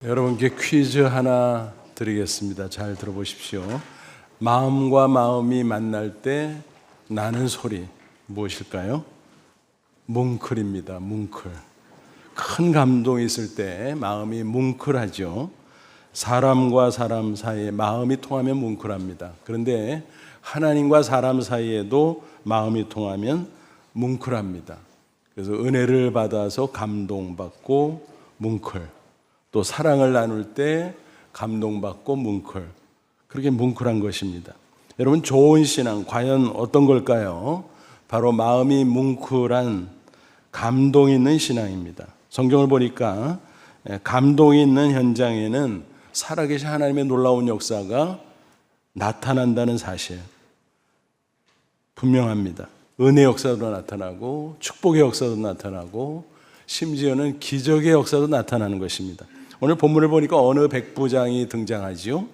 여러분께 퀴즈 하나 드리겠습니다. 잘 들어보십시오. 마음과 마음이 만날 때 나는 소리 무엇일까요? 뭉클입니다. 뭉클. 큰 감동이 있을 때 마음이 뭉클하죠. 사람과 사람 사이에 마음이 통하면 뭉클합니다. 그런데 하나님과 사람 사이에도 마음이 통하면 뭉클합니다. 그래서 은혜를 받아서 감동받고 뭉클, 또 사랑을 나눌 때 감동받고 뭉클, 그렇게 뭉클한 것입니다. 여러분, 좋은 신앙 과연 어떤 걸까요? 바로 마음이 뭉클한 감동 있는 신앙입니다. 성경을 보니까 감동이 있는 현장에는 살아계신 하나님의 놀라운 역사가 나타난다는 사실 분명합니다. 은혜 역사도 나타나고 축복의 역사도 나타나고 심지어는 기적의 역사도 나타나는 것입니다. 오늘 본문을 보니까 어느 백부장이 등장하지요.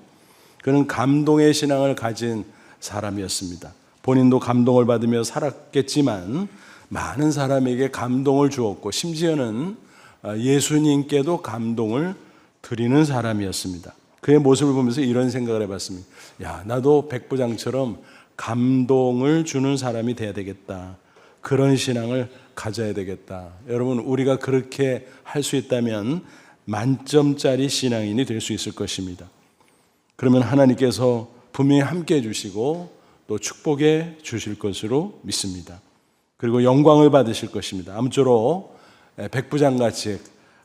그는 감동의 신앙을 가진 사람이었습니다. 본인도 감동을 받으며 살았겠지만 많은 사람에게 감동을 주었고 심지어는 예수님께도 감동을 드리는 사람이었습니다. 그의 모습을 보면서 이런 생각을 해봤습니다. 야, 나도 백부장처럼 감동을 주는 사람이 돼야 되겠다. 그런 신앙을 가져야 되겠다. 여러분, 우리가 그렇게 할 수 있다면 만점짜리 신앙인이 될 수 있을 것입니다. 그러면 하나님께서 분명히 함께 해주시고 또 축복해 주실 것으로 믿습니다. 그리고 영광을 받으실 것입니다. 아무쪼록 백부장같이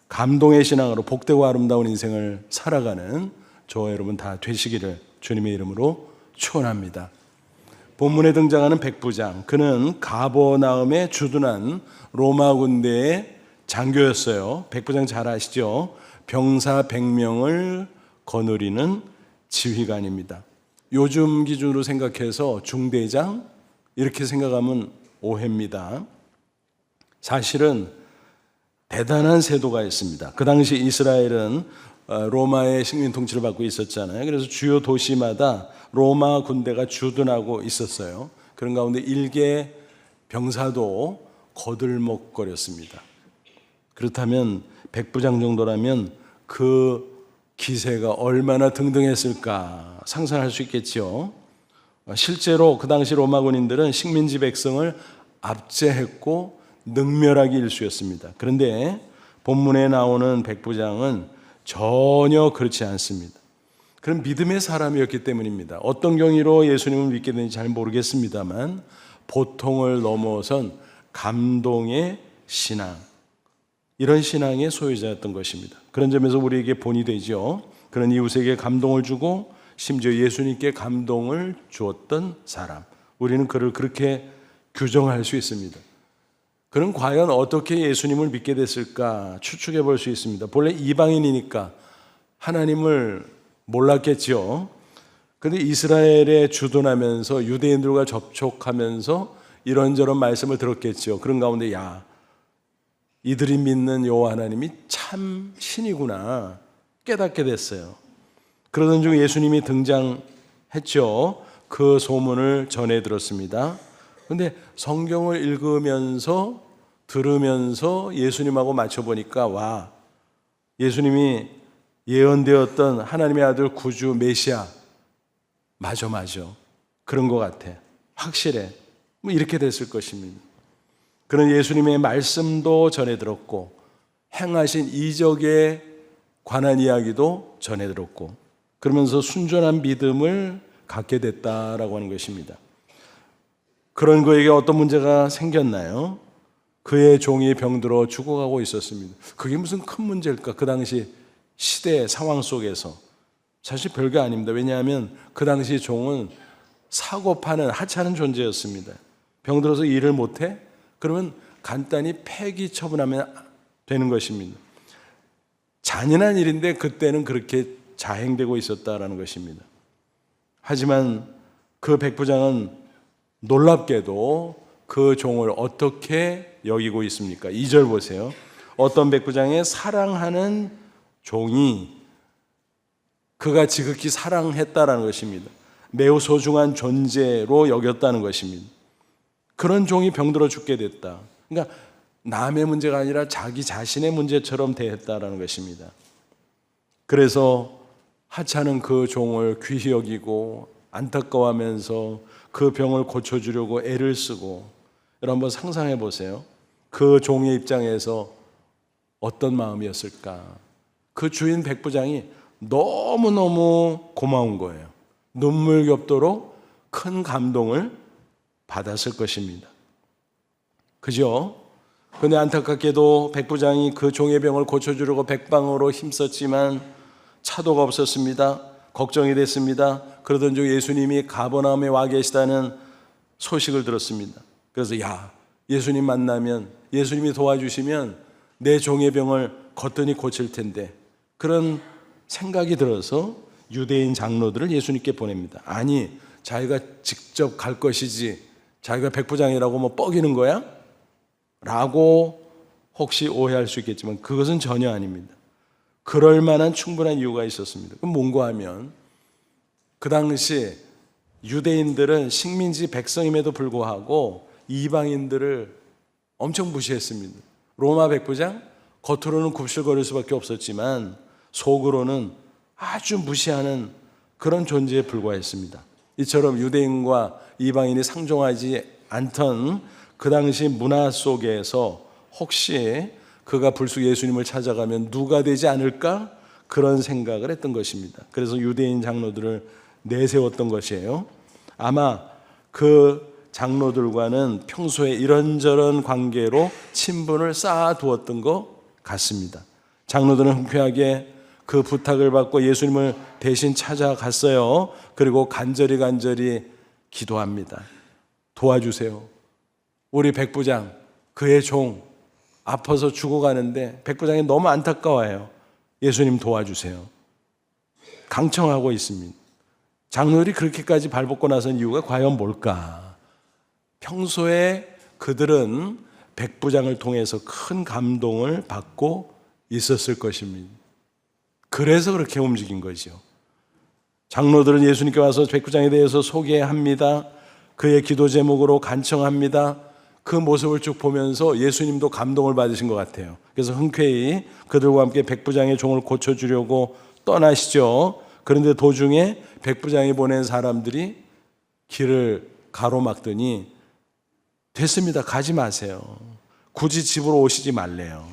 감동의 신앙으로 복되고 아름다운 인생을 살아가는 저와 여러분 다 되시기를 주님의 이름으로 축원합니다. 본문에 등장하는 백부장, 그는 가버나움에 주둔한 로마 군대의 장교였어요. 백부장 잘 아시죠? 병사 100명을 거느리는 지휘관입니다. 요즘 기준으로 생각해서 중대장 이렇게 생각하면 오해입니다. 사실은 대단한 세도가 있습니다. 그 당시 이스라엘은 로마의 식민 통치를 받고 있었잖아요. 그래서 주요 도시마다 로마 군대가 주둔하고 있었어요. 그런 가운데 일개 병사도 거들먹거렸습니다. 그렇다면 백부장 정도라면 그 기세가 얼마나 등등했을까 상상할 수 있겠죠. 실제로 그 당시 로마 군인들은 식민지 백성을 압제했고 능멸하기 일쑤였습니다. 그런데 본문에 나오는 백부장은 전혀 그렇지 않습니다. 그런 믿음의 사람이었기 때문입니다. 어떤 경위로 예수님을 믿게 되는지 잘 모르겠습니다만 보통을 넘어선 감동의 신앙, 이런 신앙의 소유자였던 것입니다. 그런 점에서 우리에게 본이 되죠. 그런 이웃에게 감동을 주고 심지어 예수님께 감동을 주었던 사람, 우리는 그를 그렇게 규정할 수 있습니다. 그는 과연 어떻게 예수님을 믿게 됐을까 추측해 볼 수 있습니다. 본래 이방인이니까 하나님을 몰랐겠죠. 그런데 이스라엘에 주둔하면서 유대인들과 접촉하면서 이런저런 말씀을 들었겠죠. 그런 가운데 야, 이들이 믿는 여호와 하나님이 참 신이구나 깨닫게 됐어요. 그러던 중 예수님이 등장했죠. 그 소문을 전해 들었습니다. 그런데 성경을 읽으면서 들으면서 예수님하고 맞춰보니까 와, 예수님이 예언되었던 하나님의 아들 구주 메시아 맞아 그런 것 같아, 확실해, 뭐 이렇게 됐을 것입니다. 그런 예수님의 말씀도 전해 들었고 행하신 이적에 관한 이야기도 전해 들었고 그러면서 순전한 믿음을 갖게 됐다라고 하는 것입니다. 그런 그에게 어떤 문제가 생겼나요? 그의 종이 병들어 죽어가고 있었습니다. 그게 무슨 큰 문제일까? 그 당시 시대 상황 속에서 사실 별게 아닙니다. 왜냐하면 그 당시 종은 사고 파는 하찮은 존재였습니다. 병들어서 일을 못해? 그러면 간단히 폐기 처분하면 되는 것입니다. 잔인한 일인데 그때는 그렇게 자행되고 있었다라는 것입니다. 하지만 그 백부장은 놀랍게도 그 종을 어떻게 여기고 있습니까? 2절 보세요. 어떤 백부장의 사랑하는 종이 그가 지극히 사랑했다라는 것입니다. 매우 소중한 존재로 여겼다는 것입니다. 그런 종이 병들어 죽게 됐다. 그러니까 남의 문제가 아니라 자기 자신의 문제처럼 대했다라는 것입니다. 그래서 하찮은 그 종을 귀히 여기고 안타까워하면서 그 병을 고쳐주려고 애를 쓰고, 여러분 한번 상상해 보세요. 그 종의 입장에서 어떤 마음이었을까? 그 주인 백부장이 너무너무 고마운 거예요. 눈물겹도록 큰 감동을 받았을 것입니다. 그죠? 근데 안타깝게도 백부장이 그 종의 병을 고쳐주려고 백방으로 힘썼지만 차도가 없었습니다. 걱정이 됐습니다. 그러던 중 예수님이 가버나움에 와 계시다는 소식을 들었습니다. 그래서 예수님 만나면, 예수님이 도와주시면 내 종의 병을 거뜬히 고칠 텐데, 그런 생각이 들어서 유대인 장로들을 예수님께 보냅니다. 아니, 자기가 직접 갈 것이지 자기가 백부장이라고 뭐 뻐기는 거야? 라고 혹시 오해할 수 있겠지만 그것은 전혀 아닙니다. 그럴 만한 충분한 이유가 있었습니다. 그럼 뭔가 하면, 그 당시 유대인들은 식민지 백성임에도 불구하고 이방인들을 엄청 무시했습니다. 로마 백부장, 겉으로는 굽실거릴 수밖에 없었지만 속으로는 아주 무시하는 그런 존재에 불과했습니다. 이처럼 유대인과 이방인이 상종하지 않던 그 당시 문화 속에서 혹시 그가 불쑥 예수님을 찾아가면 누가 되지 않을까? 그런 생각을 했던 것입니다. 그래서 유대인 장로들을 내세웠던 것이에요. 아마 그 장로들과는 평소에 이런저런 관계로 친분을 쌓아두었던 것 같습니다. 장로들은 흔쾌하게 그 부탁을 받고 예수님을 대신 찾아갔어요. 그리고 간절히 기도합니다. 도와주세요. 우리 백부장, 그의 종 아파서 죽어가는데 백부장이 너무 안타까워해요. 예수님 도와주세요. 강청하고 있습니다. 장로들이 그렇게까지 발벗고 나선 이유가 과연 뭘까? 평소에 그들은 백부장을 통해서 큰 감동을 받고 있었을 것입니다. 그래서 그렇게 움직인 거죠. 장로들은 예수님께 와서 백부장에 대해서 소개합니다. 그의 기도 제목으로 간청합니다. 그 모습을 쭉 보면서 예수님도 감동을 받으신 것 같아요. 그래서 흔쾌히 그들과 함께 백부장의 종을 고쳐주려고 떠나시죠. 그런데 도중에 백부장이 보낸 사람들이 길을 가로막더니 됐습니다. 가지 마세요. 굳이 집으로 오시지 말래요.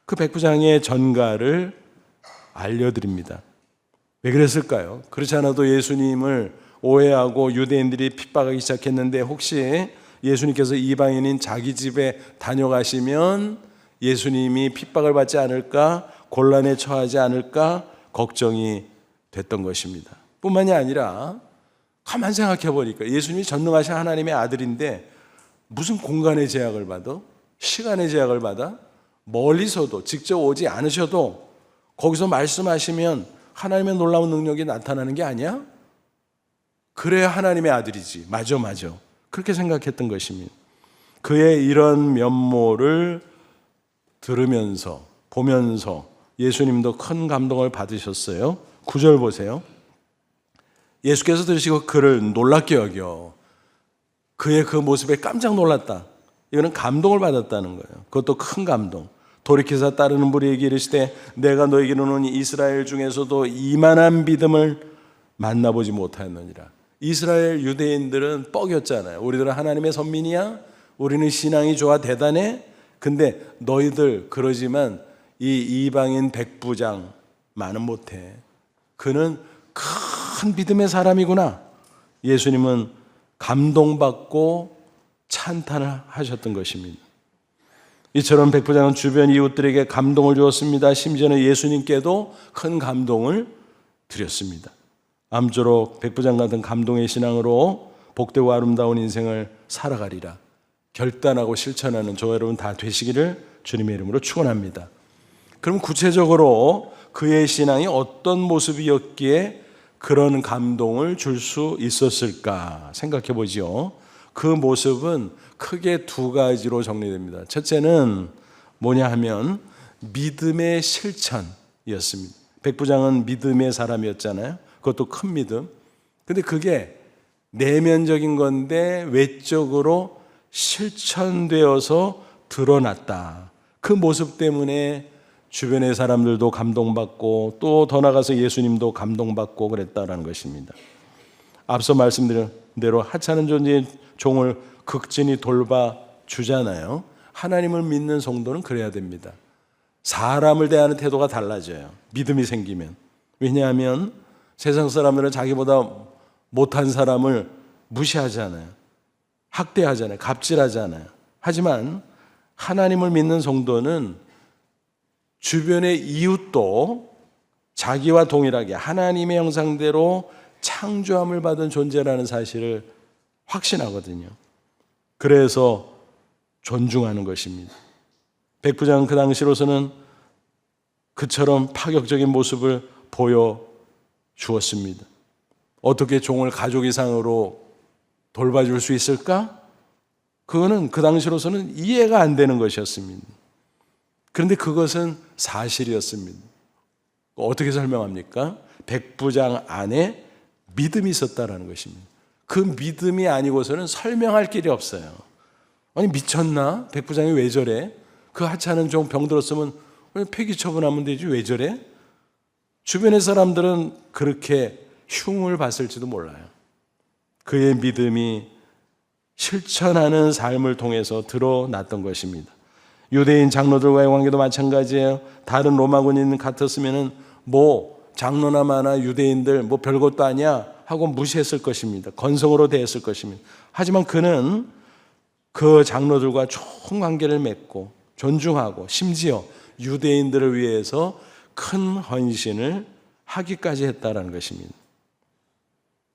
그 백부장의 전가를 알려드립니다. 왜 그랬을까요? 그렇지 않아도 예수님을 오해하고 유대인들이 핍박하기 시작했는데 혹시 예수님께서 이방인인 자기 집에 다녀가시면 예수님이 핍박을 받지 않을까, 곤란에 처하지 않을까 걱정이 됐던 것입니다. 뿐만이 아니라 가만 생각해 보니까 예수님이 전능하신 하나님의 아들인데 무슨 공간의 제약을 받아? 시간의 제약을 받아? 멀리서도 직접 오지 않으셔도 거기서 말씀하시면 하나님의 놀라운 능력이 나타나는 게 아니야? 그래야 하나님의 아들이지. 맞아. 그렇게 생각했던 것입니다. 그의 이런 면모를 들으면서 보면서 예수님도 큰 감동을 받으셨어요. 9절 보세요. 예수께서 들으시고 그를 놀랍게 여겨 그의 그 모습에 깜짝 놀랐다. 이거는 감동을 받았다는 거예요. 그것도 큰 감동. 돌이켜서 따르는 무리에게 이르시되 내가 너에게 이르노니 이스라엘 중에서도 이만한 믿음을 만나보지 못하였느니라. 이스라엘 유대인들은 뻑이었잖아요. 우리들은 하나님의 선민이야. 우리는 신앙이 좋아 대단해. 근데 너희들 그러지만 이 이방인 백부장만은 못해. 그는 큰 믿음의 사람이구나. 예수님은 감동받고 찬탄을 하셨던 것입니다. 이처럼 백부장은 주변 이웃들에게 감동을 주었습니다. 심지어는 예수님께도 큰 감동을 드렸습니다. 아무쪼록 백부장 같은 감동의 신앙으로 복되고 아름다운 인생을 살아가리라 결단하고 실천하는 저와 여러분 다 되시기를 주님의 이름으로 축원합니다. 그럼 구체적으로 그의 신앙이 어떤 모습이었기에 그런 감동을 줄 수 있었을까 생각해 보죠. 그 모습은 크게 두 가지로 정리됩니다. 첫째는 뭐냐 하면 믿음의 실천이었습니다. 백부장은 믿음의 사람이었잖아요. 그것도 큰 믿음. 근데 그게 내면적인 건데 외적으로 실천되어서 드러났다. 그 모습 때문에 주변의 사람들도 감동받고 또 더 나아가서 예수님도 감동받고 그랬다라는 것입니다. 앞서 말씀드린 대로 하찮은 존재의 종을 극진히 돌봐주잖아요. 하나님을 믿는 성도는 그래야 됩니다. 사람을 대하는 태도가 달라져요. 믿음이 생기면. 왜냐하면 세상 사람들은 자기보다 못한 사람을 무시하잖아요. 학대하잖아요. 갑질하잖아요. 하지만 하나님을 믿는 성도는 주변의 이웃도 자기와 동일하게 하나님의 형상대로 창조함을 받은 존재라는 사실을 확신하거든요. 그래서 존중하는 것입니다. 백부장은 그 당시로서는 그처럼 파격적인 모습을 보여주었습니다. 어떻게 종을 가족 이상으로 돌봐줄 수 있을까? 그거는 그 당시로서는 이해가 안 되는 것이었습니다. 그런데 그것은 사실이었습니다. 어떻게 설명합니까? 백부장 안에 믿음이 있었다는 것입니다. 그 믿음이 아니고서는 설명할 길이 없어요. 아니 미쳤나? 백부장이 왜 저래? 그 하찮은 종 병들었으면 폐기 처분하면 되지 왜 저래? 주변의 사람들은 그렇게 흉을 봤을지도 몰라요. 그의 믿음이 실천하는 삶을 통해서 드러났던 것입니다. 유대인 장로들과의 관계도 마찬가지예요. 다른 로마 군인 같았으면 장로나 마나 유대인들 별것도 아니야 하고 무시했을 것입니다. 건성으로 대했을 것입니다. 하지만 그는 그 장로들과 좋은 관계를 맺고 존중하고 심지어 유대인들을 위해서 큰 헌신을 하기까지 했다라는 것입니다.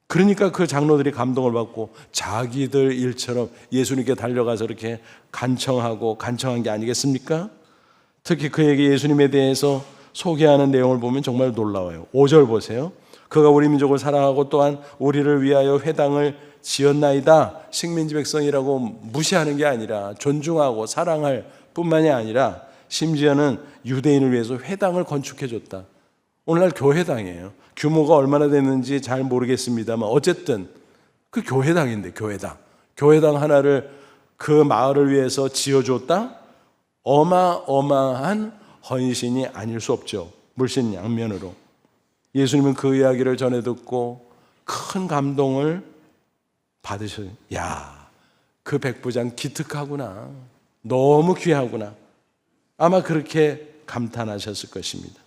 그러니까 그 장로들이 감동을 받고 자기들 일처럼 예수님께 달려가서 이렇게 간청한 게 아니겠습니까? 특히 그에게 예수님에 대해서 소개하는 내용을 보면 정말 놀라워요. 5절 보세요. 그가 우리 민족을 사랑하고 또한 우리를 위하여 회당을 지었나이다. 식민지 백성이라고 무시하는 게 아니라 존중하고 사랑할 뿐만이 아니라 심지어는 유대인을 위해서 회당을 건축해 줬다. 오늘날 교회당이에요. 규모가 얼마나 됐는지 잘 모르겠습니다만 어쨌든 그 교회당인데 교회당 하나를 그 마을을 위해서 지어줬다? 어마어마한 헌신이 아닐 수 없죠. 물신양면으로. 예수님은 그 이야기를 전해 듣고 큰 감동을 받으셔요. 그 백부장 기특하구나. 너무 귀하구나. 아마 그렇게 감탄하셨을 것입니다.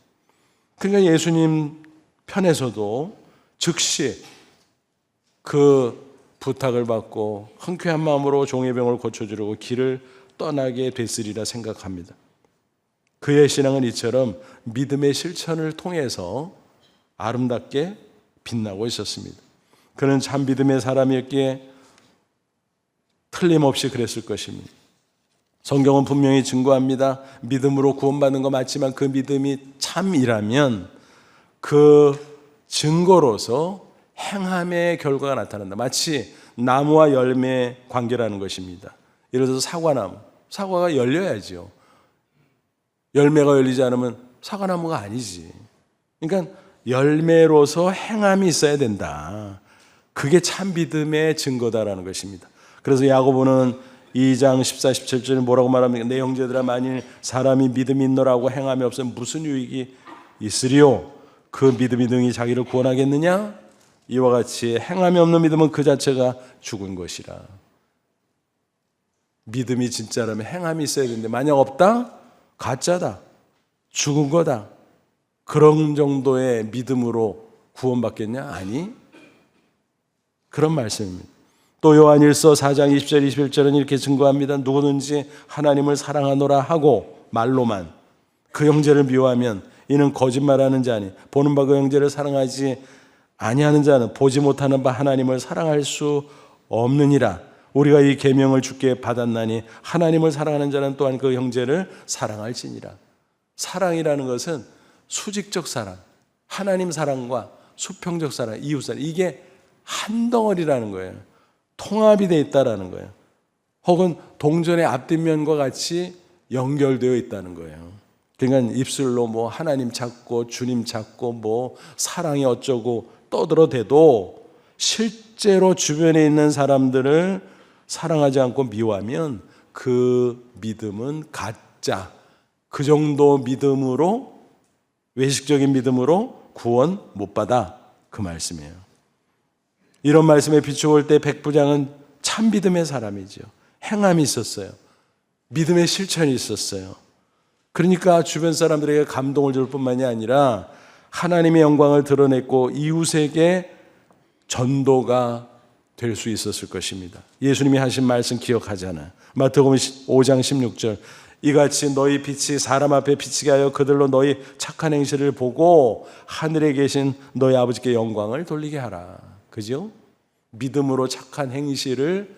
그러니까 예수님 편에서도 즉시 그 부탁을 받고 흔쾌한 마음으로 종의 병을 고쳐주려고 길을 떠나게 됐으리라 생각합니다. 그의 신앙은 이처럼 믿음의 실천을 통해서 아름답게 빛나고 있었습니다. 그는 참 믿음의 사람이었기에 틀림없이 그랬을 것입니다. 성경은 분명히 증거합니다. 믿음으로 구원받는 거 맞지만 그 믿음이 참이라면 그 증거로서 행함의 결과가 나타난다. 마치 나무와 열매의 관계라는 것입니다. 예를 들어서 사과가 열려야죠. 열매가 열리지 않으면 사과나무가 아니지. 그러니까 열매로서 행함이 있어야 된다. 그게 참 믿음의 증거다라는 것입니다. 그래서 야고보는 2장 14, 17절에 뭐라고 말합니까? 내 형제들아 만일 사람이 믿음이 있노라고 행함이 없으면 무슨 유익이 있으리요? 그 믿음이 능히 자기를 구원하겠느냐? 이와 같이 행함이 없는 믿음은 그 자체가 죽은 것이라. 믿음이 진짜라면 행함이 있어야 되는데 만약 없다? 가짜다. 죽은 거다. 그런 정도의 믿음으로 구원받겠냐? 아니. 그런 말씀입니다. 또 요한일서 4장 20절 21절은 이렇게 증거합니다. 누구든지 하나님을 사랑하노라 하고 말로만 그 형제를 미워하면 이는 거짓말하는 자니 보는 바 그 형제를 사랑하지 아니하는 자는 보지 못하는 바 하나님을 사랑할 수 없느니라. 우리가 이 계명을 주께 받았나니 하나님을 사랑하는 자는 또한 그 형제를 사랑할지니라. 사랑이라는 것은 수직적 사랑, 하나님 사랑과 수평적 사랑, 이웃 사랑, 이게 한 덩어리라는 거예요. 통합이 되어 있다라는 거예요. 혹은 동전의 앞뒷면과 같이 연결되어 있다는 거예요. 그러니까 입술로 하나님 찾고 주님 찾고 사랑이 어쩌고 떠들어대도 실제로 주변에 있는 사람들을 사랑하지 않고 미워하면 그 믿음은 가짜, 그 정도 믿음으로, 외식적인 믿음으로 구원 못 받아, 그 말씀이에요. 이런 말씀에 비추어 때 백부장은 참 믿음의 사람이죠. 행함이 있었어요. 믿음의 실천이 있었어요. 그러니까 주변 사람들에게 감동을 줄 뿐만이 아니라 하나님의 영광을 드러냈고 이웃에게 전도가 될 수 있었을 것입니다. 예수님이 하신 말씀 기억하잖아요. 마태복음 5장 16절, 이같이 너희 빛이 사람 앞에 비치게 하여 그들로 너희 착한 행실을 보고 하늘에 계신 너희 아버지께 영광을 돌리게 하라. 그죠? 믿음으로 착한 행실을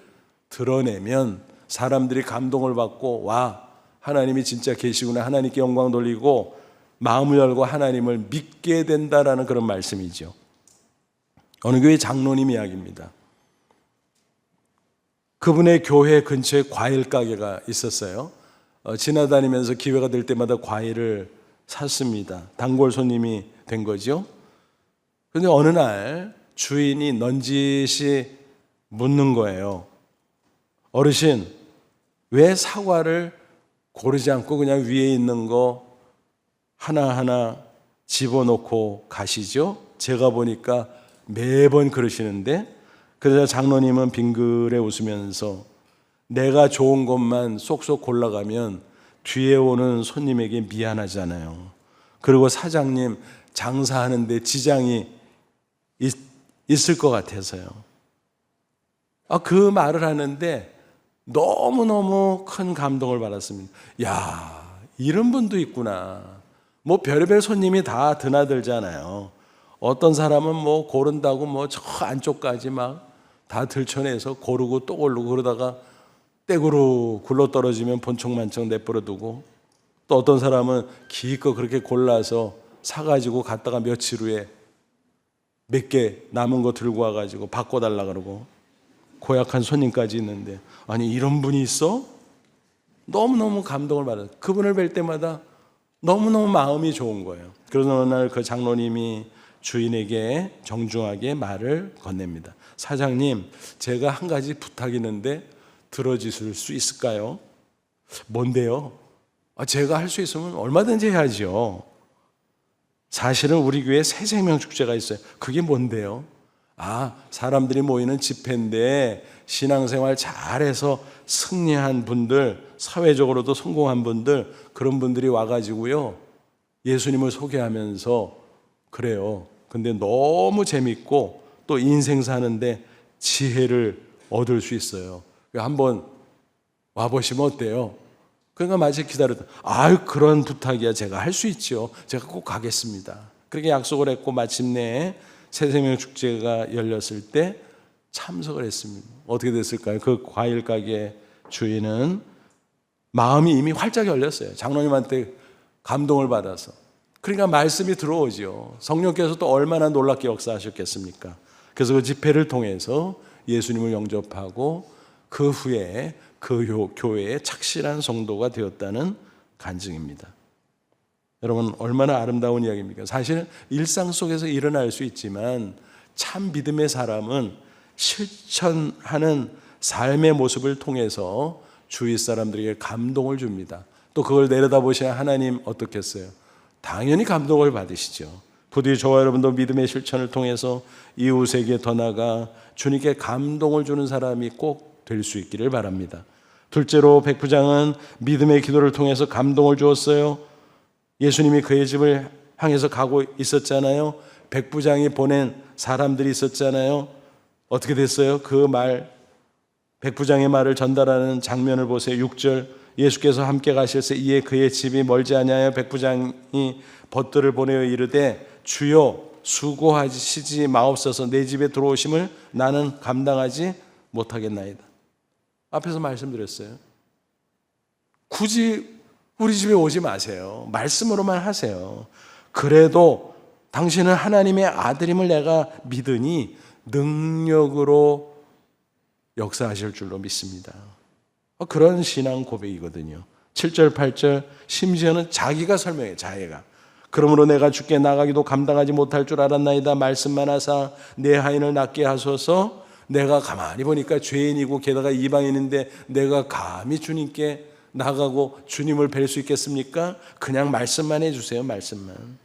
드러내면 사람들이 감동을 받고, 와, 하나님이 진짜 계시구나, 하나님께 영광 돌리고 마음을 열고 하나님을 믿게 된다라는 그런 말씀이죠. 어느 교회 장로님 이야기입니다. 그분의 교회 근처에 과일 가게가 있었어요. 지나다니면서 기회가 될 때마다 과일을 샀습니다. 단골 손님이 된 거죠. 그런데 어느 날 주인이 넌지시 묻는 거예요. 어르신, 왜 사과를 고르지 않고 그냥 위에 있는 거 하나하나 집어넣고 가시죠? 제가 보니까 매번 그러시는데. 그래서 장로님은 빙그레 웃으면서, 내가 좋은 것만 쏙쏙 골라가면 뒤에 오는 손님에게 미안하잖아요. 그리고 사장님 장사하는데 지장이 있을 것 같아서요. 그 말을 하는데 너무너무 큰 감동을 받았습니다. 야, 이런 분도 있구나. 뭐 별의별 손님이 다 드나들잖아요. 어떤 사람은 뭐 고른다고 뭐 저 안쪽까지 막 다 들춰내서 고르고 또 고르고, 그러다가 떼구르 굴러 떨어지면 본청만청 내버려 두고, 또 어떤 사람은 기껏 그렇게 골라서 사가지고 갔다가 며칠 후에 몇 개 남은 거 들고 와가지고 바꿔달라 그러고, 고약한 손님까지 있는데, 아니 이런 분이 있어? 너무너무 감동을 받아요. 그분을 뵐 때마다 너무너무 마음이 좋은 거예요. 그래서 어느 날 그 장로님이 주인에게 정중하게 말을 건넵니다. 사장님, 제가 한 가지 부탁이 있는데 들어주실 수 있을까요? 뭔데요? 제가 할 수 있으면 얼마든지 해야죠. 사실은 우리 교회에 새생명 축제가 있어요. 그게 뭔데요? 사람들이 모이는 집회인데 신앙생활 잘해서 승리한 분들, 사회적으로도 성공한 분들, 그런 분들이 와가지고요, 예수님을 소개하면서 그래요. 근데 너무 재밌고 또 인생 사는데 지혜를 얻을 수 있어요. 한번 와보시면 어때요? 그러니까 마치 기다렸다. 그런 부탁이야. 제가 할 수 있죠. 제가 꼭 가겠습니다. 그렇게 약속을 했고 마침내 새생명 축제가 열렸을 때 참석을 했습니다. 어떻게 됐을까요? 그 과일 가게 주인은 마음이 이미 활짝 열렸어요. 장로님한테 감동을 받아서. 그러니까 말씀이 들어오죠. 성령께서 또 얼마나 놀랍게 역사하셨겠습니까? 그래서 그 집회를 통해서 예수님을 영접하고 그 후에 그 교회에 착실한 성도가 되었다는 간증입니다. 여러분, 얼마나 아름다운 이야기입니까? 사실은 일상 속에서 일어날 수 있지만 참 믿음의 사람은 실천하는 삶의 모습을 통해서 주위 사람들에게 감동을 줍니다. 또 그걸 내려다보시는 하나님 어떻겠어요? 당연히 감동을 받으시죠. 부디 저와 여러분도 믿음의 실천을 통해서 이웃에게 더 나아가 주님께 감동을 주는 사람이 꼭 될 수 있기를 바랍니다. 둘째로 백부장은 믿음의 기도를 통해서 감동을 주었어요. 예수님이 그의 집을 향해서 가고 있었잖아요. 백부장이 보낸 사람들이 있었잖아요. 어떻게 됐어요? 백부장의 말을 전달하는 장면을 보세요. 6절, 예수께서 함께 가실새 이에 그의 집이 멀지 아니하여 백부장이 벗들을 보내어 이르되 주여 수고하시지 마옵소서, 내 집에 들어오심을 나는 감당하지 못하겠나이다. 앞에서 말씀드렸어요. 굳이 우리 집에 오지 마세요. 말씀으로만 하세요. 그래도 당신은 하나님의 아들임을 내가 믿으니 능력으로 역사하실 줄로 믿습니다. 그런 신앙 고백이거든요. 7절 8절 심지어는 자기가 설명해요. 자기가. 그러므로 내가 주께 나가기도 감당하지 못할 줄 알았나이다. 말씀만 하사 내 하인을 낫게 하소서. 내가 가만히 보니까 죄인이고 게다가 이방인인데 내가 감히 주님께 나가고 주님을 뵐 수 있겠습니까? 그냥 말씀만 해주세요. 말씀만.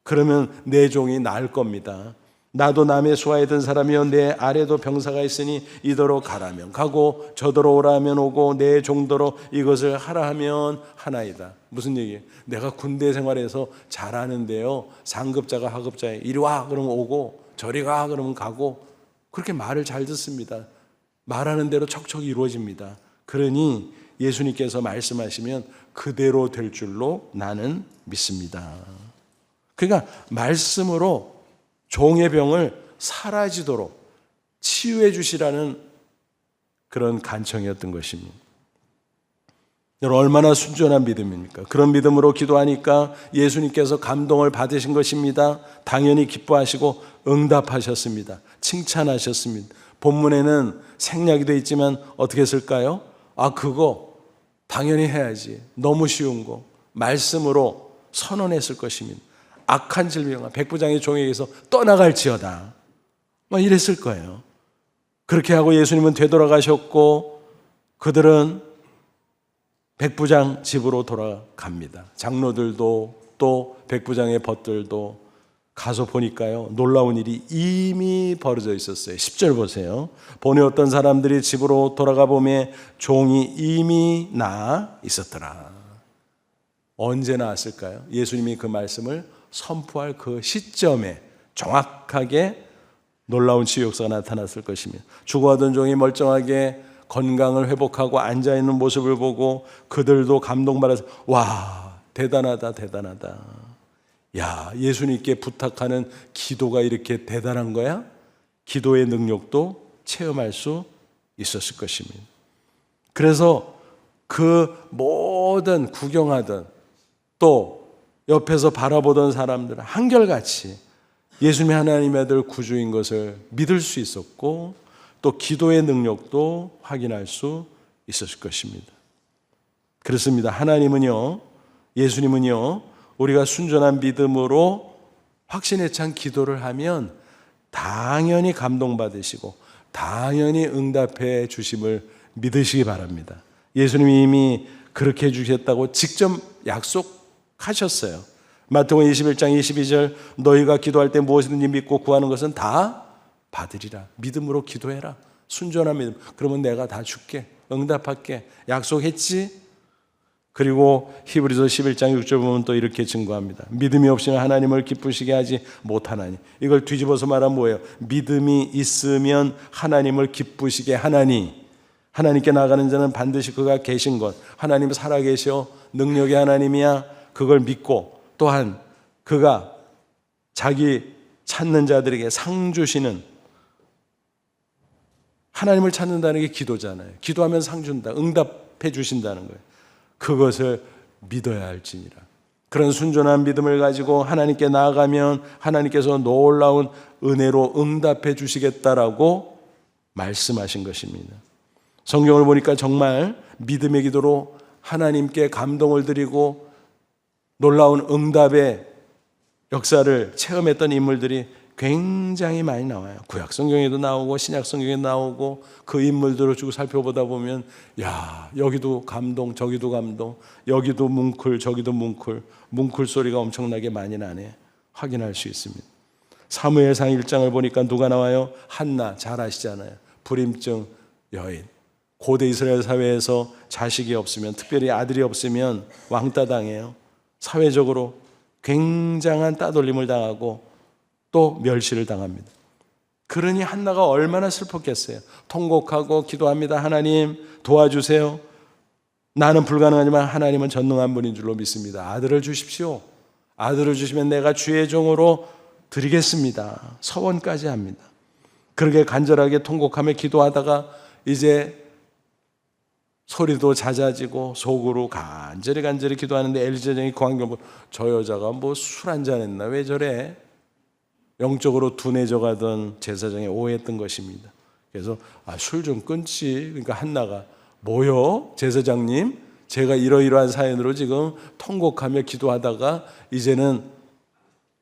그러면 내 종이 나을 겁니다. 나도 남의 수하에 든 사람이여 내 아래도 병사가 있으니 이더러 가라면 가고 저더러 오라면 오고 내 종더러 이것을 하라 하면 하나이다. 무슨 얘기예요? 내가 군대 생활에서 잘하는데요, 상급자가 하급자에 이리 와 그러면 오고 저리 가 그러면 가고, 그렇게 말을 잘 듣습니다. 말하는 대로 척척 이루어집니다. 그러니 예수님께서 말씀하시면 그대로 될 줄로 나는 믿습니다. 그러니까 말씀으로 종의 병을 사라지도록 치유해 주시라는 그런 간청이었던 것입니다. 여러분, 얼마나 순전한 믿음입니까? 그런 믿음으로 기도하니까 예수님께서 감동을 받으신 것입니다. 당연히 기뻐하시고 응답하셨습니다. 칭찬하셨습니다. 본문에는 생략이 되어 있지만 어떻게 했을까요? 그거 당연히 해야지. 너무 쉬운 거. 말씀으로 선언했을 것입니다. 악한 질병아 백부장의 종에게서 떠나갈지어다. 이랬을 거예요. 그렇게 하고 예수님은 되돌아가셨고 그들은 백부장 집으로 돌아갑니다. 장로들도 또 백부장의 벗들도 가서 보니까요, 놀라운 일이 이미 벌어져 있었어요. 10절 보세요. 보내 어떤 사람들이 집으로 돌아가 보매 종이 이미 나아 있었더라. 언제 나았을까요? 예수님이 그 말씀을 선포할 그 시점에 정확하게 놀라운 치유 역사가 나타났을 것입니다. 죽어가던 종이 멀쩡하게 건강을 회복하고 앉아있는 모습을 보고 그들도 감동받아서 와, 대단하다 대단하다. 야, 예수님께 부탁하는 기도가 이렇게 대단한 거야? 기도의 능력도 체험할 수 있었을 것입니다. 그래서 그 모든 구경하던 또 옆에서 바라보던 사람들은 한결같이 예수님이 하나님의 아들 구주인 것을 믿을 수 있었고 또 기도의 능력도 확인할 수 있었을 것입니다. 그렇습니다. 하나님은요, 예수님은요, 우리가 순전한 믿음으로 확신에 찬 기도를 하면 당연히 감동받으시고 당연히 응답해 주심을 믿으시기 바랍니다. 예수님이 이미 그렇게 해주셨다고 직접 약속하셨어요. 마태복음 21장 22절 너희가 기도할 때 무엇이든지 믿고 구하는 것은 다 받으리라. 믿음으로 기도해라. 순전한 믿음. 그러면 내가 다 줄게. 응답할게. 약속했지? 그리고 히브리서 11장 6절 보면 또 이렇게 증거합니다. 믿음이 없으면 하나님을 기쁘시게 하지 못하나니. 이걸 뒤집어서 말하면 뭐예요? 믿음이 있으면 하나님을 기쁘시게 하나니. 하나님께 나가는 자는 반드시 그가 계신 것, 하나님 살아계셔 능력의 하나님이야, 그걸 믿고 또한 그가 자기 찾는 자들에게 상 주시는, 하나님을 찾는다는 게 기도잖아요. 기도하면 상 준다, 응답해 주신다는 거예요. 그것을 믿어야 할지니라. 그런 순전한 믿음을 가지고 하나님께 나아가면 하나님께서 놀라운 은혜로 응답해 주시겠다라고 말씀하신 것입니다. 성경을 보니까 정말 믿음의 기도로 하나님께 감동을 드리고 놀라운 응답의 역사를 체험했던 인물들이 굉장히 많이 나와요. 구약 성경에도 나오고 신약 성경에 나오고 그 인물들을 쭉 살펴보다 보면 야, 여기도 감동, 저기도 감동, 여기도 뭉클, 저기도 뭉클, 뭉클 소리가 엄청나게 많이 나네. 확인할 수 있습니다. 사무엘상 1장을 보니까 누가 나와요? 한나, 잘 아시잖아요. 불임증 여인. 고대 이스라엘 사회에서 자식이 없으면, 특별히 아들이 없으면 왕따 당해요. 사회적으로 굉장한 따돌림을 당하고 또 멸시를 당합니다. 그러니 한나가 얼마나 슬펐겠어요. 통곡하고 기도합니다. 하나님 도와주세요. 나는 불가능하지만 하나님은 전능한 분인 줄로 믿습니다. 아들을 주십시오. 아들을 주시면 내가 주의 종으로 드리겠습니다. 서원까지 합니다. 그렇게 간절하게 통곡하며 기도하다가 이제 소리도 잦아지고 속으로 간절히 기도하는데 엘리사장이 그 광경 보고 저 여자가 뭐 술 한잔 했나 왜 저래? 영적으로 둔해져 가던 제사장이 오해했던 것입니다. 그래서 술 좀 끊지. 그러니까 한나가 뭐요? 제사장님, 제가 이러이러한 사연으로 지금 통곡하며 기도하다가 이제는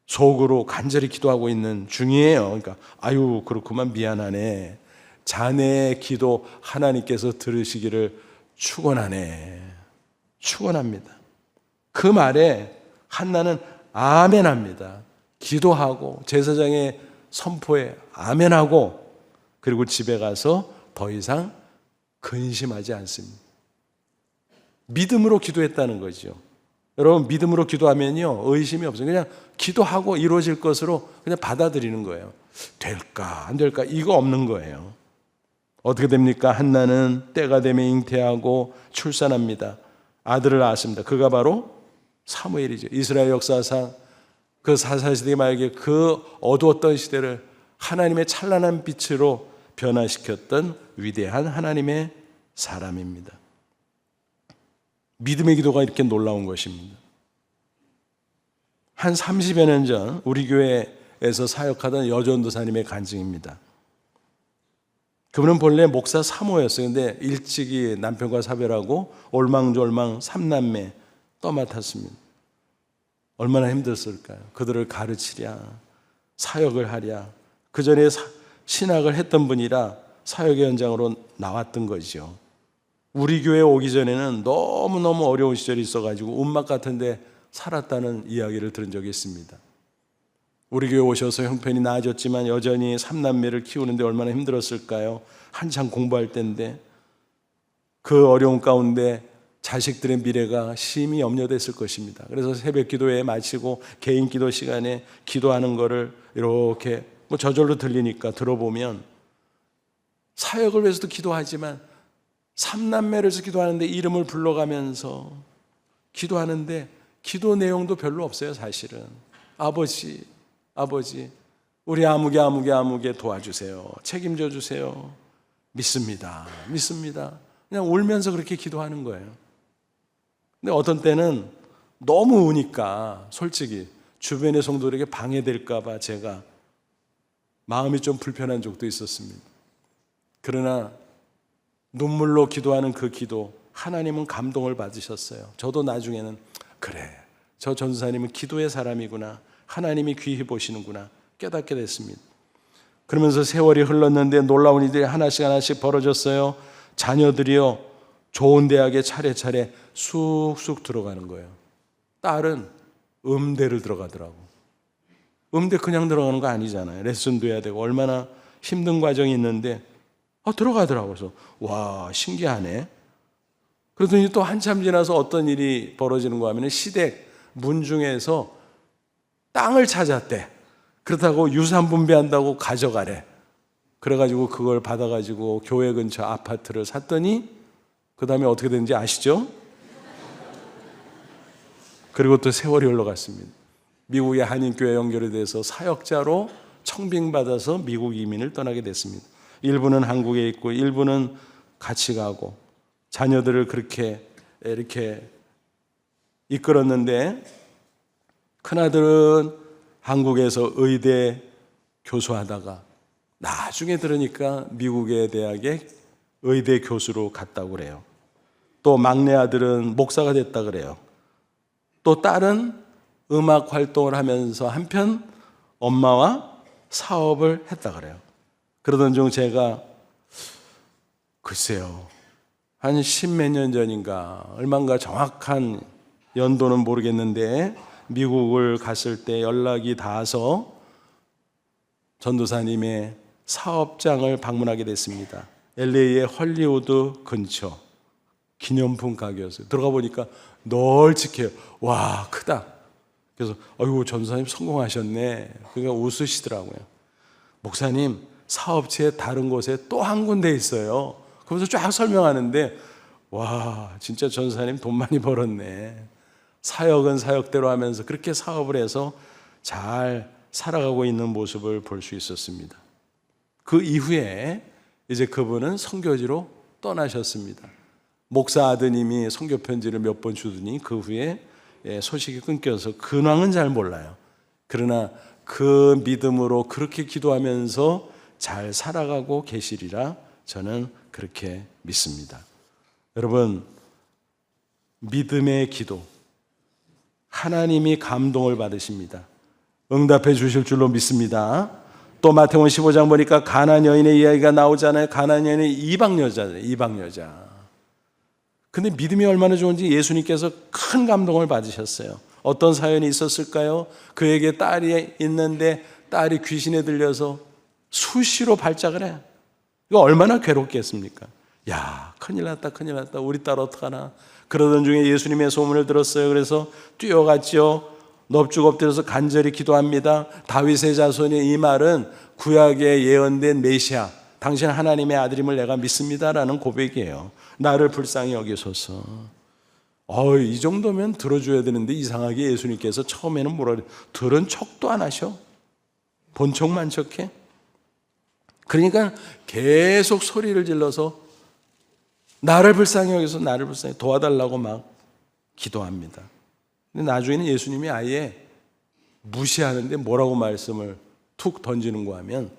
속으로 간절히 기도하고 있는 중이에요. 그러니까 아유 그렇구만, 미안하네. 자네의 기도 하나님께서 들으시기를 축원하네. 축원합니다. 그 말에 한나는 아멘합니다. 기도하고 제사장의 선포에 아멘하고 그리고 집에 가서 더 이상 근심하지 않습니다. 믿음으로 기도했다는 거죠. 여러분, 믿음으로 기도하면요 의심이 없어요. 그냥 기도하고 이루어질 것으로 그냥 받아들이는 거예요. 될까 안 될까 이거 없는 거예요. 어떻게 됩니까? 한나는 때가 되면 잉태하고 출산합니다. 아들을 낳았습니다. 그가 바로 사무엘이죠. 이스라엘 역사상 그 사사시대 말기에 그 어두웠던 시대를 하나님의 찬란한 빛으로 변화시켰던 위대한 하나님의 사람입니다. 믿음의 기도가 이렇게 놀라운 것입니다. 한 30여 년 전 우리 교회에서 사역하던 여전도사님의 간증입니다. 그분은 본래 목사 3호였어요. 근데 일찍이 남편과 사별하고 올망졸망 3남매 떠맡았습니다. 얼마나 힘들었을까요? 그들을 가르치랴, 사역을 하랴. 그 전에 신학을 했던 분이라 사역의 현장으로 나왔던 거죠. 우리 교회에 오기 전에는 너무너무 어려운 시절이 있어가지고 움막 같은데 살았다는 이야기를 들은 적이 있습니다. 우리 교회 오셔서 형편이 나아졌지만 여전히 3남매를 키우는데 얼마나 힘들었을까요? 한창 공부할 때인데 그 어려운 가운데 자식들의 미래가 심히 염려됐을 것입니다. 그래서 새벽 기도회 마치고 개인 기도 시간에 기도하는 거를 이렇게 저절로 들리니까 들어보면 사역을 위해서도 기도하지만 3남매를 위해서 기도하는데 이름을 불러가면서 기도하는데 기도 내용도 별로 없어요. 사실은 아버지 우리 아무개 도와주세요. 책임져 주세요. 믿습니다. 그냥 울면서 그렇게 기도하는 거예요. 근데 어떤 때는 너무 우니까 솔직히 주변의 성도들에게 방해될까 봐 제가 마음이 좀 불편한 적도 있었습니다. 그러나 눈물로 기도하는 그 기도 하나님은 감동을 받으셨어요. 저도 나중에는 그래, 저 전도사님은 기도의 사람이구나, 하나님이 귀히 보시는구나 깨닫게 됐습니다. 그러면서 세월이 흘렀는데 놀라운 일들이 하나씩 벌어졌어요. 자녀들이요 좋은 대학에 차례차례 쑥쑥 들어가는 거예요. 딸은 음대를 들어가더라고. 음대 그냥 들어가는 거 아니잖아요. 레슨도 해야 되고 얼마나 힘든 과정이 있는데 들어가더라고요. 그래서 와 신기하네. 그러더니 또 한참 지나서 어떤 일이 벌어지는 거 하면 시댁 문중에서 땅을 찾았대. 그렇다고 유산 분배한다고 가져가래. 그래가지고 그걸 받아가지고 교회 근처 아파트를 샀더니 그 다음에 어떻게 됐는지 아시죠? 그리고 또 세월이 흘러갔습니다. 미국의 한인교회 연결이 돼서 사역자로 청빙받아서 미국 이민을 떠나게 됐습니다. 일부는 한국에 있고 일부는 같이 가고 자녀들을 그렇게 이렇게 이끌었는데 큰아들은 한국에서 의대 교수하다가 나중에 들으니까 미국의 대학에 의대 교수로 갔다고 그래요. 또 막내 아들은 목사가 됐다 그래요. 또 딸은 음악 활동을 하면서 한편 엄마와 사업을 했다 그래요. 그러던 중 제가 글쎄요 한 십몇 년 전인가 얼마인가 정확한 연도는 모르겠는데 미국을 갔을 때 연락이 닿아서 전도사님의 사업장을 방문하게 됐습니다. LA의 헐리우드 근처 기념품 가게였어요. 들어가 보니까 널찍해요. 와 크다. 그래서 아이고 전도사님 성공하셨네. 그러니까 웃으시더라고요. 목사님 사업체 다른 곳에 또 한 군데 있어요. 그러면서 쫙 설명하는데 와 진짜 전도사님 돈 많이 벌었네. 사역은 사역대로 하면서 그렇게 사업을 해서 잘 살아가고 있는 모습을 볼 수 있었습니다. 그 이후에 이제 그분은 선교지로 떠나셨습니다. 목사 아드님이 선교 편지를 몇 번 주더니 그 후에 소식이 끊겨서 근황은 잘 몰라요. 그러나 그 믿음으로 그렇게 기도하면서 잘 살아가고 계시리라 저는 그렇게 믿습니다. 여러분 믿음의 기도 하나님이 감동을 받으십니다. 응답해 주실 줄로 믿습니다. 또 마태복음 15장 보니까 가나안 여인의 이야기가 나오잖아요. 가나안 여인은 이방 여자잖아요. 이방 여자. 근데 믿음이 얼마나 좋은지 예수님께서 큰 감동을 받으셨어요. 어떤 사연이 있었을까요? 그에게 딸이 있는데 딸이 귀신에 들려서 수시로 발작을 해. 이거 얼마나 괴롭겠습니까? 야, 큰일 났다, 큰일 났다. 우리 딸 어떡하나. 그러던 중에 예수님의 소문을 들었어요. 그래서 뛰어갔죠. 넙죽 엎드려서 간절히 기도합니다. 다윗의 자손의 이 말은 구약에 예언된 메시아, 당신 하나님의 아들임을 내가 믿습니다라는 고백이에요. 나를 불쌍히 여기소서. 이 정도면 들어줘야 되는데 이상하게 예수님께서 처음에는 뭐라 그래요? 들은 척도 안 하셔. 본 척만 척해. 그러니까 계속 소리를 질러서 나를 불쌍히 여기서 나를 불쌍히 도와달라고 막 기도합니다. 근데 나중에는 예수님이 아예 무시하는데 뭐라고 말씀을 툭 던지는가 하면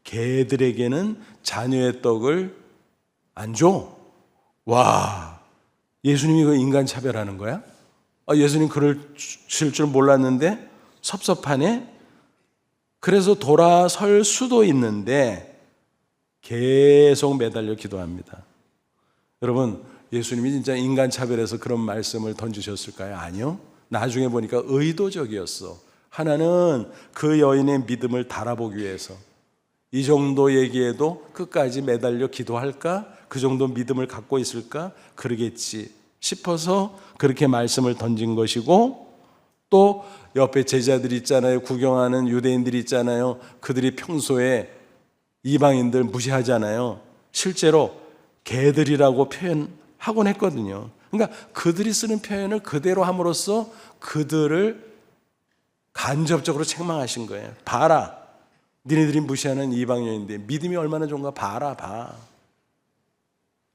개들에게는 자녀의 떡을 안 줘. 와, 예수님이 그 인간 차별하는 거야? 예수님 그러실 줄 몰랐는데 섭섭하네? 그래서 돌아설 수도 있는데 계속 매달려 기도합니다. 여러분, 예수님이 진짜 인간 차별해서 그런 말씀을 던지셨을까요? 아니요. 나중에 보니까 의도적이었어. 하나는 그 여인의 믿음을 달아보기 위해서 이 정도 얘기해도 끝까지 매달려 기도할까? 그 정도 믿음을 갖고 있을까? 그러겠지 싶어서 그렇게 말씀을 던진 것이고, 또 옆에 제자들이 있잖아요. 구경하는 유대인들이 있잖아요. 그들이 평소에 이방인들 무시하잖아요. 실제로 개들이라고 표현하곤 했거든요. 그러니까 그들이 쓰는 표현을 그대로 함으로써 그들을 간접적으로 책망하신 거예요. 봐라, 니네들이 무시하는 이방인인데 믿음이 얼마나 좋은가 봐라, 봐.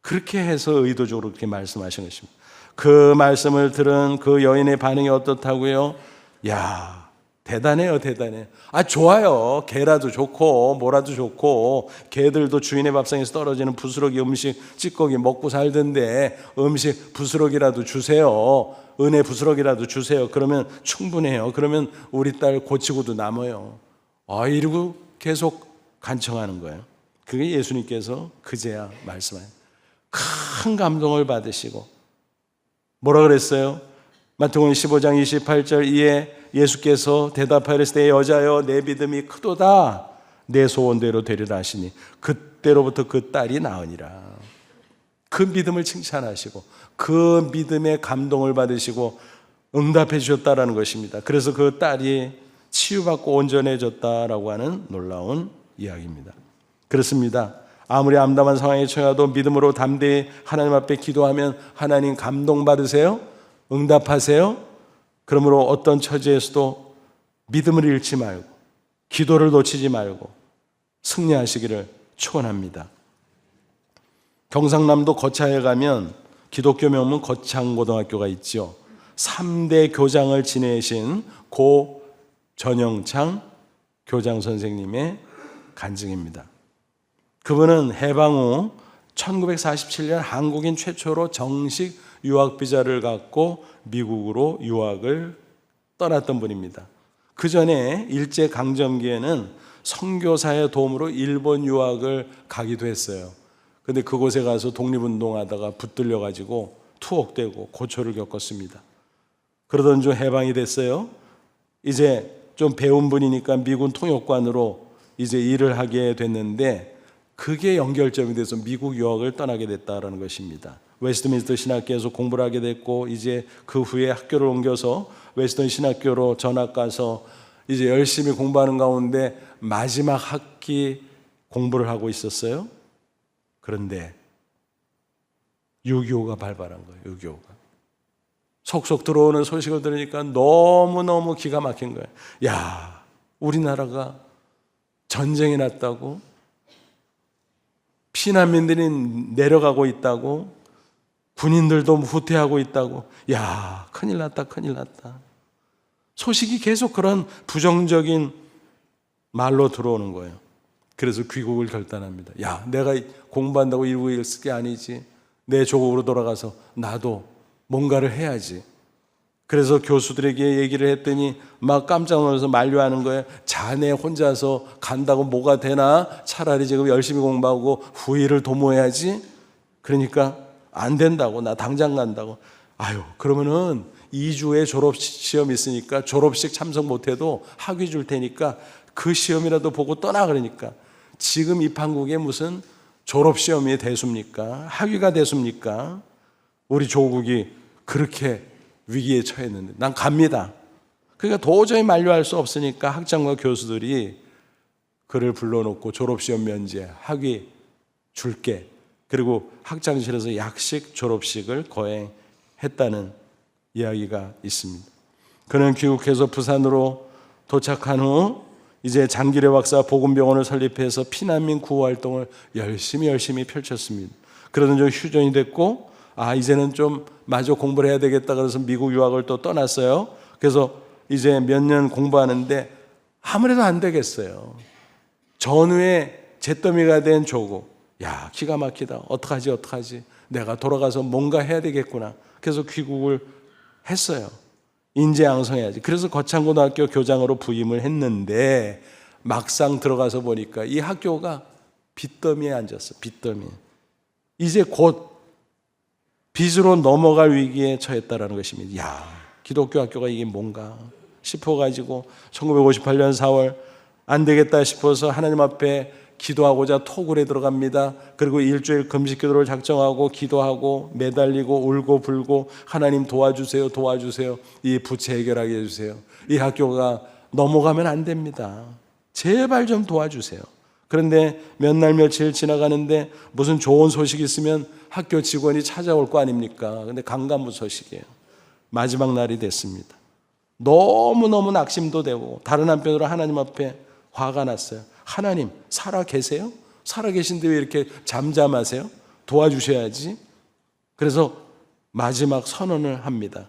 그렇게 해서 의도적으로 그렇게 말씀하신 것입니다. 그 말씀을 들은 그 여인의 반응이 어떻다고요? 야, 대단해요, 대단해. 좋아요. 개라도 좋고 뭐라도 좋고, 개들도 주인의 밥상에서 떨어지는 부스러기 음식 찌꺼기 먹고 살던데 음식 부스러기라도 주세요. 은혜 부스러기라도 주세요. 그러면 충분해요. 그러면 우리 딸 고치고도 남아요. 이러고 계속 간청하는 거예요. 그게 예수님께서 그제야 말씀하신 큰 감동을 받으시고 뭐라 그랬어요? 마태복음 15장 28절 이에 예수께서 대답하였을 때 여자여 내 믿음이 크도다 내 소원대로 되리라 하시니 그때로부터 그 딸이 나으니라. 그 믿음을 칭찬하시고 그 믿음에 감동을 받으시고 응답해 주셨다라는 것입니다. 그래서 그 딸이 치유받고 온전해졌다라고 하는 놀라운 이야기입니다. 그렇습니다. 아무리 암담한 상황에 처해도 믿음으로 담대히 하나님 앞에 기도하면 하나님 감동받으세요? 응답하세요? 그러므로 어떤 처지에서도 믿음을 잃지 말고 기도를 놓치지 말고 승리하시기를 축원합니다. 경상남도 거차에 가면 기독교 명문 거창고등학교가 있죠. 3대 교장을 지내신 고 전영창 교장 선생님의 간증입니다. 그분은 해방 후 1947년 한국인 최초로 정식 유학 비자를 갖고 미국으로 유학을 떠났던 분입니다. 그 전에 일제강점기에는 선교사의 도움으로 일본 유학을 가기도 했어요. 근데 그곳에 가서 독립운동하다가 붙들려 가지고 투옥되고 고초를 겪었습니다. 그러던 중 해방이 됐어요. 이제 좀 배운 분이니까 미군 통역관으로 이제 일을 하게 됐는데 그게 연결점이 돼서 미국 유학을 떠나게 됐다라는 것입니다. 웨스트민스터 신학교에서 공부를 하게 됐고 이제 그 후에 학교를 옮겨서 웨스턴 신학교로 전학 가서 이제 열심히 공부하는 가운데 마지막 학기 공부를 하고 있었어요. 그런데 6.25가 발발한 거예요. 6.25가. 속속 들어오는 소식을 들으니까 너무너무 기가 막힌 거예요. 야, 우리나라가 전쟁이 났다고? 피난민들이 내려가고 있다고? 군인들도 후퇴하고 있다고? 야, 큰일 났다, 큰일 났다. 소식이 계속 그런 부정적인 말로 들어오는 거예요. 그래서 귀국을 결단합니다. 야, 내가 공부한다고 일부 일쓸 게 아니지. 내 조국으로 돌아가서 나도 뭔가를 해야지. 그래서 교수들에게 얘기를 했더니 막 깜짝 놀라서 만류하는 거예요. 자네 혼자서 간다고 뭐가 되나? 차라리 지금 열심히 공부하고 후위를 도모해야지. 그러니까 안 된다고, 나 당장 간다고. 아유, 그러면은 2주에 졸업시험 있으니까 졸업식 참석 못해도 학위 줄 테니까 그 시험이라도 보고 떠나. 그러니까 지금 이 판국에 무슨 졸업시험이 대수입니까? 학위가 대수입니까? 우리 조국이 그렇게 위기에 처했는데 난 갑니다. 그러니까 도저히 만류할 수 없으니까 학장과 교수들이 그를 불러놓고 졸업시험 면제, 학위 줄게. 그리고 학장실에서 약식 졸업식을 거행했다는 이야기가 있습니다. 그는 귀국해서 부산으로 도착한 후 이제 장기례 박사 복음병원을 설립해서 피난민 구호 활동을 열심히 펼쳤습니다. 그러던 중 휴전이 됐고 이제는 좀 마저 공부를 해야 되겠다 그래서 미국 유학을 또 떠났어요. 그래서 이제 몇 년 공부하는데 아무래도 안 되겠어요. 전후에 잿더미가 된 조국. 야, 기가 막히다. 어떡하지? 내가 돌아가서 뭔가 해야 되겠구나. 그래서 귀국을 했어요. 인재양성해야지. 그래서 거창고등학교 교장으로 부임을 했는데 막상 들어가서 보니까 이 학교가 빚더미에 앉았어. 빚더미. 이제 곧 빚으로 넘어갈 위기에 처했다라는 것입니다. 야, 기독교 학교가 이게 뭔가 싶어가지고 1958년 4월 안 되겠다 싶어서 하나님 앞에 기도하고자 토굴에 들어갑니다. 그리고 일주일 금식 기도를 작정하고 기도하고 매달리고 울고 불고 하나님 도와주세요. 이 부채 해결하게 해주세요. 이 학교가 넘어가면 안 됩니다. 제발 좀 도와주세요. 그런데 몇 날 며칠 지나가는데 무슨 좋은 소식이 있으면 학교 직원이 찾아올 거 아닙니까? 근데 강간부 소식이에요. 마지막 날이 됐습니다. 너무너무 낙심도 되고 다른 한편으로 하나님 앞에 화가 났어요. 하나님, 살아 계세요? 살아 계신데 왜 이렇게 잠잠하세요? 도와주셔야지. 그래서 마지막 선언을 합니다.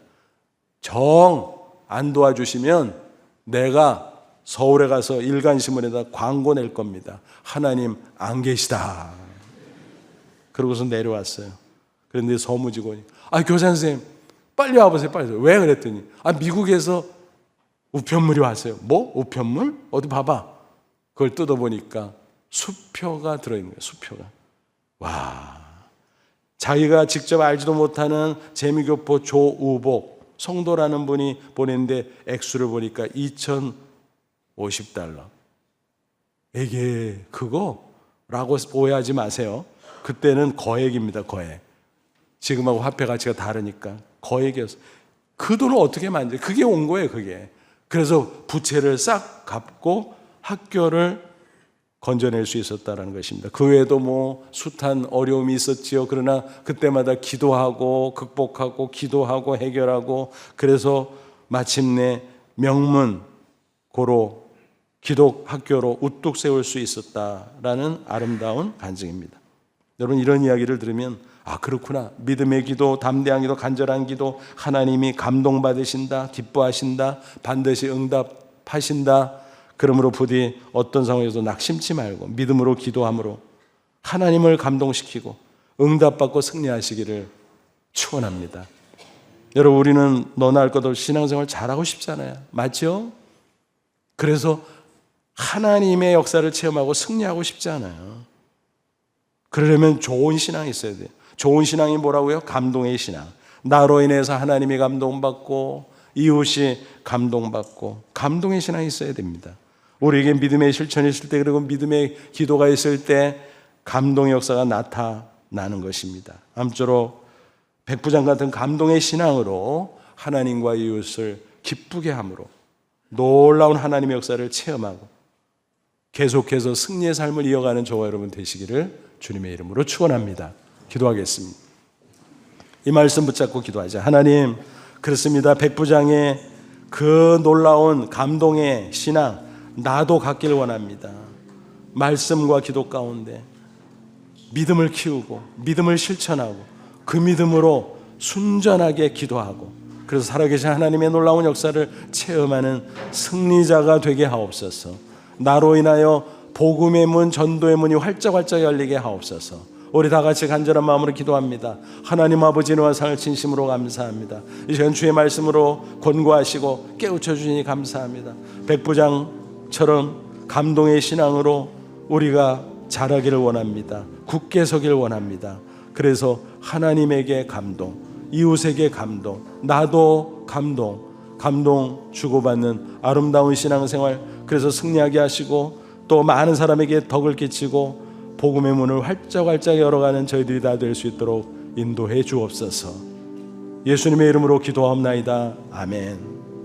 정 안 도와주시면 내가 서울에 가서 일간신문에다 광고 낼 겁니다. 하나님 안 계시다. 그러고서 내려왔어요. 그런데 서무직원이 교사 선생님 빨리 와보세요. 왜 그랬더니 미국에서 우편물이 왔어요. 뭐? 우편물? 어디 봐봐. 그걸 뜯어보니까 수표가 들어있는 거예요. 수표가. 와, 자기가 직접 알지도 못하는 재미교포 조우복 성도라는 분이 보냈는데 액수를 보니까 2,050달러. 이게 그거라고 오해하지 마세요. 그때는 거액입니다. 거액. 지금하고 화폐 가치가 다르니까 거액이었어요. 그 돈을 어떻게 만져? 그게 온 거예요. 그게. 그래서 부채를 싹 갚고 학교를 건져낼 수 있었다는 것입니다. 그 외에도 숱한 어려움이 있었지요. 그러나 그때마다 기도하고 극복하고 기도하고 해결하고 그래서 마침내 명문 고로 기독 학교로 우뚝 세울 수 있었다라는 아름다운 간증입니다. 여러분 이런 이야기를 들으면 그렇구나. 믿음의 기도, 담대한 기도, 간절한 기도 하나님이 감동받으신다, 기뻐하신다, 반드시 응답하신다. 그러므로 부디 어떤 상황에서도 낙심치 말고 믿음으로 기도함으로 하나님을 감동시키고 응답받고 승리하시기를 축원합니다. 여러분 우리는 너나 할 것 없이 신앙생활 잘하고 싶잖아요. 맞죠? 그래서 하나님의 역사를 체험하고 승리하고 싶지 않아요. 그러려면 좋은 신앙이 있어야 돼요. 좋은 신앙이 뭐라고요? 감동의 신앙. 나로 인해서 하나님이 감동받고 이웃이 감동받고 감동의 신앙이 있어야 됩니다. 우리에게 믿음의 실천이 있을 때 그리고 믿음의 기도가 있을 때 감동의 역사가 나타나는 것입니다. 아무쪼록 백부장 같은 감동의 신앙으로 하나님과 이웃을 기쁘게 함으로 놀라운 하나님의 역사를 체험하고 계속해서 승리의 삶을 이어가는 저와 여러분 되시기를 주님의 이름으로 축원합니다. 기도하겠습니다. 이 말씀 붙잡고 기도하자. 하나님, 그렇습니다. 백부장의 그 놀라운 감동의 신앙 나도 갖길 원합니다. 말씀과 기도 가운데 믿음을 키우고 믿음을 실천하고 그 믿음으로 순전하게 기도하고 그래서 살아계신 하나님의 놀라운 역사를 체험하는 승리자가 되게 하옵소서. 나로 인하여 복음의 문, 전도의 문이 활짝활짝 열리게 하옵소서. 우리 다 같이 간절한 마음으로 기도합니다. 하나님 아버지 은혜와 상을 진심으로 감사합니다. 이 시간 주의 말씀으로 권고하시고 깨우쳐 주시니 감사합니다. 백부장처럼 감동의 신앙으로 우리가 자라기를 원합니다. 굳게 서길 원합니다. 그래서 하나님에게 감동, 이웃에게 감동, 나도 감동 주고받는 아름다운 신앙생활, 그래서 승리하게 하시고 또 많은 사람에게 덕을 끼치고 복음의 문을 활짝활짝 열어가는 저희들이 다 될 수 있도록 인도해 주옵소서. 예수님의 이름으로 기도하옵나이다. 아멘.